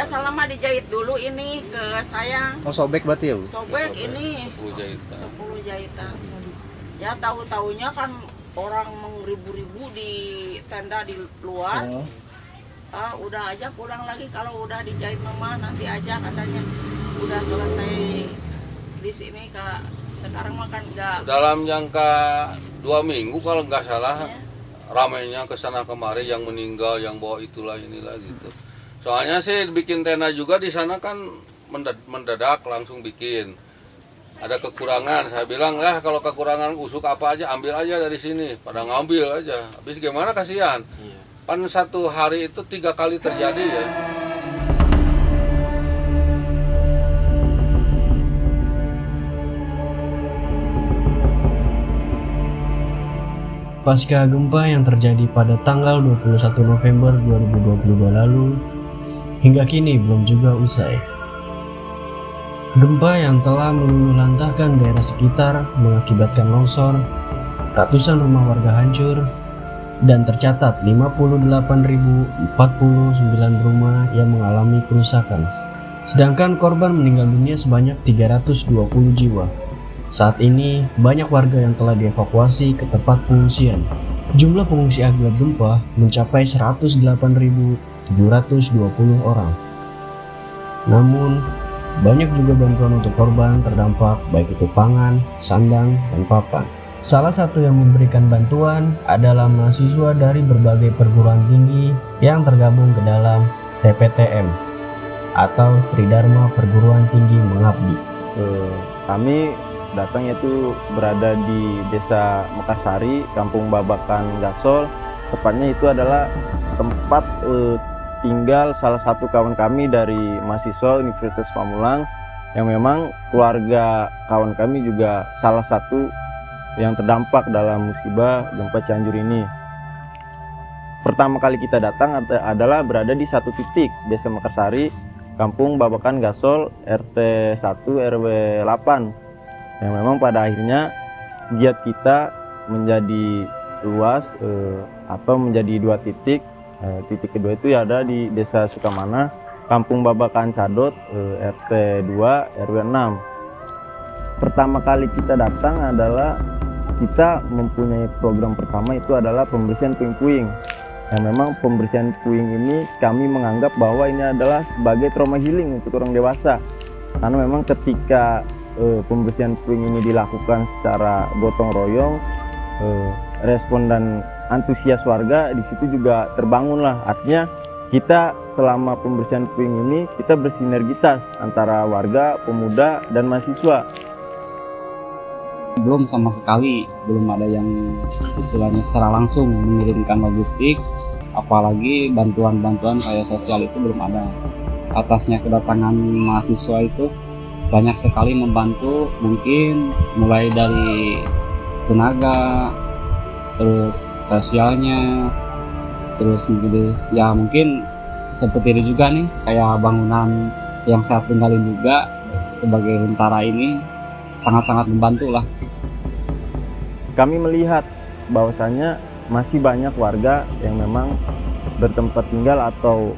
biasa lama dijahit dulu ini ke saya. Oh, sobek berarti ya, Bu? Sobek ini 10 jahitan. Ya tahu-taunya kan orang mengribu-ribu di tenda di luar. Oh. Udah aja pulang lagi, kalau udah dijahit mama nanti aja katanya. Udah selesai di sini Kak. Sekarang makan enggak. Dalam jangka 2 minggu kalau nggak salah, Ya. ramainya ke sana kemari, yang meninggal, yang bawa itulah inilah gitu. Soalnya sih bikin tenda juga di sana kan mendadak langsung bikin. Ada kekurangan, saya bilang lah kalau kekurangan usuk apa aja ambil aja dari sini, pada ngambil aja. Habis gimana, kasihan. Kan satu hari itu 3 kali terjadi ya. Pasca gempa yang terjadi pada tanggal 21 November 2022 lalu, hingga kini belum juga usai. Gempa yang telah meluluhlantahkan daerah sekitar mengakibatkan longsor, ratusan rumah warga hancur, dan tercatat 58.049 rumah yang mengalami kerusakan. Sedangkan korban meninggal dunia sebanyak 320 jiwa. Saat ini, banyak warga yang telah dievakuasi ke tempat pengungsian. Jumlah pengungsi akibat gempa mencapai 108.720 orang. Namun, banyak juga bantuan untuk korban terdampak, baik itu pangan, sandang, dan papan. Salah satu yang memberikan bantuan adalah mahasiswa dari berbagai perguruan tinggi yang tergabung ke dalam TPTM atau Tridharma Perguruan Tinggi Mengabdi. Kami datang itu berada di Desa Mekarsari, Kampung Babakan Gasol. Tepatnya itu adalah tempat tinggal salah satu kawan kami dari mahasiswa Universitas Pamulang, yang memang keluarga kawan kami juga salah satu yang terdampak dalam musibah gempa Cianjur ini. Pertama kali kita datang adalah berada di satu titik, Desa Mekarsari, Kampung Babakan Gasol, RT 1 RW 8. Yang memang pada akhirnya giat kita menjadi luas atau menjadi 2 titik. Titik kedua itu ada di Desa Sukamana, Kampung Babakan Cadot, RT 2 RW 6. Pertama kali kita datang adalah kita mempunyai program pertama itu adalah pembersihan puing-puing. Yang memang pembersihan puing ini kami menganggap bahwa ini adalah sebagai trauma healing untuk orang dewasa. Karena memang ketika pembersihan puing ini dilakukan secara gotong royong, respon dan antusias warga di situ juga terbangunlah. Artinya kita selama pembersihan puing ini kita bersinergitas antara warga, pemuda, dan mahasiswa. Belum sama sekali, belum ada yang istilahnya secara langsung mengirimkan logistik, apalagi bantuan-bantuan kayak sosial itu belum ada. Atasnya kedatangan mahasiswa itu banyak sekali membantu, mungkin mulai dari tenaga, terus sosialnya, terus ya mungkin seperti ini juga nih, kayak bangunan yang saya tinggalin juga sebagai Huntara ini sangat-sangat membantu lah. Kami melihat bahwasannya masih banyak warga yang memang bertempat tinggal atau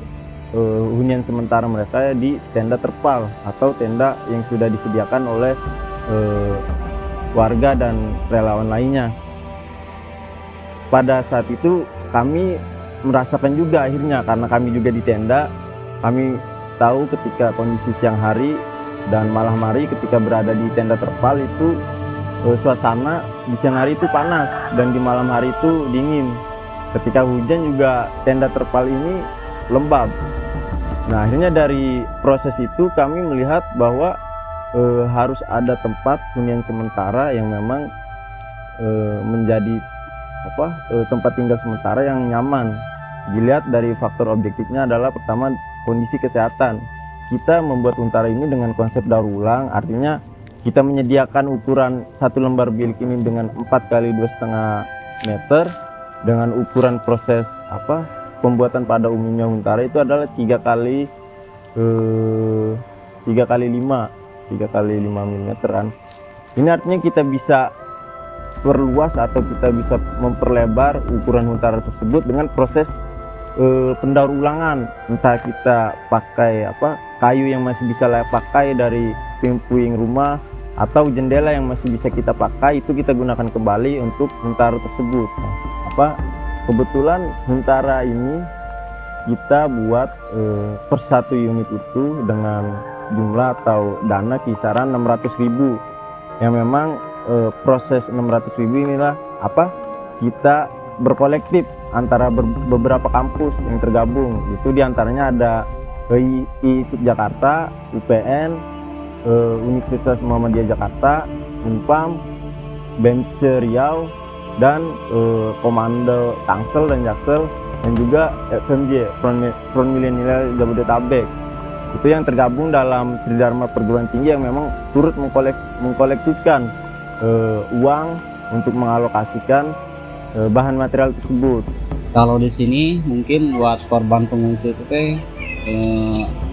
hunian sementara mereka di tenda terpal atau tenda yang sudah disediakan oleh warga dan relawan lainnya. Pada saat itu kami merasakan juga akhirnya, karena kami juga di tenda, kami tahu ketika kondisi siang hari dan malam hari ketika berada di tenda terpal itu suasana di siang hari itu panas dan di malam hari itu dingin. Ketika hujan juga tenda terpal ini lembab. Nah, akhirnya dari proses itu kami melihat bahwa harus ada tempat hunian sementara yang memang menjadi tempat tinggal sementara yang nyaman. Dilihat dari faktor objektifnya adalah pertama kondisi kesehatan. Kita membuat Huntara ini dengan konsep daur ulang, artinya kita menyediakan ukuran satu lembar bilik ini dengan 4 kali 2,5 meter dengan ukuran proses pembuatan pada umumnya Huntara itu adalah 3 kali 5 mm kan. Ini artinya kita bisa perluas atau kita bisa memperlebar ukuran Huntara tersebut dengan proses pendaur ulangan, entah kita pakai kayu yang masih bisa layak pakai dari puing-puing rumah atau jendela yang masih bisa kita pakai, itu kita gunakan kembali untuk huntara tersebut. Kebetulan huntara ini kita buat per satu unit itu dengan jumlah atau dana kisaran 600.000, yang memang proses 600.000 inilah kita berkolektif antara beberapa kampus yang tergabung. Itu diantaranya ada IISIP Jakarta, UPN, Universitas Muhammadiyah Jakarta, Unpam, BEMS Riau, dan Komando Tangsel dan Jaksel, dan juga FMJ Front Milenial Jabodetabek. Itu yang tergabung dalam Tridharma Perguruan Tinggi yang memang turut mengkolektifkan uang untuk mengalokasikan bahan material tersebut. Kalau di sini mungkin buat korban pengungsi itu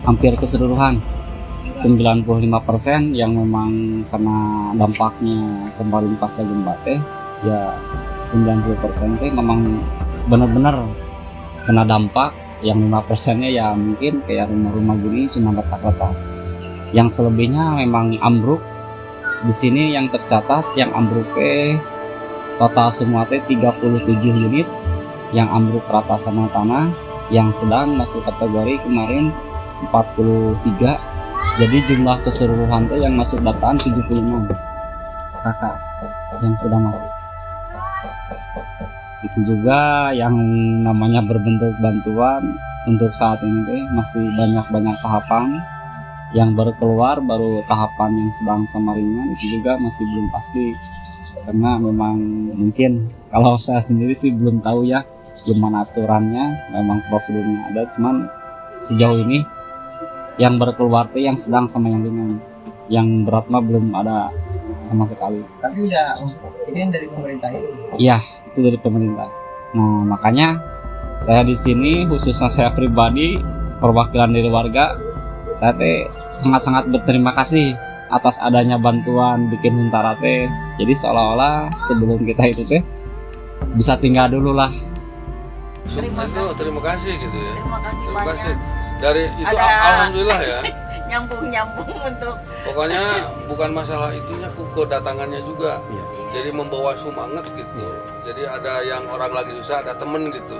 hampir keseluruhan 95% yang memang kena dampaknya kemarin pasca gempa ya 90% memang benar-benar kena dampak. Yang 5%-nya ya mungkin kayak rumah-rumah gini cuma retak-retak. Yang selebihnya memang ambruk. Di sini yang tercatat yang ambruknya total semua 37 unit yang ambruk rata sama tanah, yang sedang masuk kategori kemarin 43. Jadi jumlah keseluruhan yang masuk dataan 76 kakak yang sudah masuk. Itu juga yang namanya berbentuk bantuan untuk saat ini masih banyak tahapan yang baru keluar, baru tahapan yang sedang sama ringan itu juga masih belum pasti, karena memang mungkin kalau saya sendiri sih belum tahu ya gimana aturannya, memang prosedurnya ada, cuman sejauh ini yang baru keluar tuh yang sedang sama yang ringan, yang berat mah belum ada sama sekali. Tapi udah ini dari pemerintah ini. Iya, itu dari pemerintah. Nah, makanya saya di sini khususnya saya pribadi perwakilan dari warga, saya sangat-sangat berterima kasih atas adanya bantuan bikin huntara teh. Jadi seolah-olah sebelum kita itu bisa tinggal dulu lah. Terima kasih gitu ya. Terima kasih Terima banyak. kasih. Dari itu alhamdulillah ya. Nyambung untuk Pokoknya bukan masalah itunya, kedatangannya juga. Jadi membawa semangat gitu. Jadi ada yang orang lagi susah, ada temen gitu.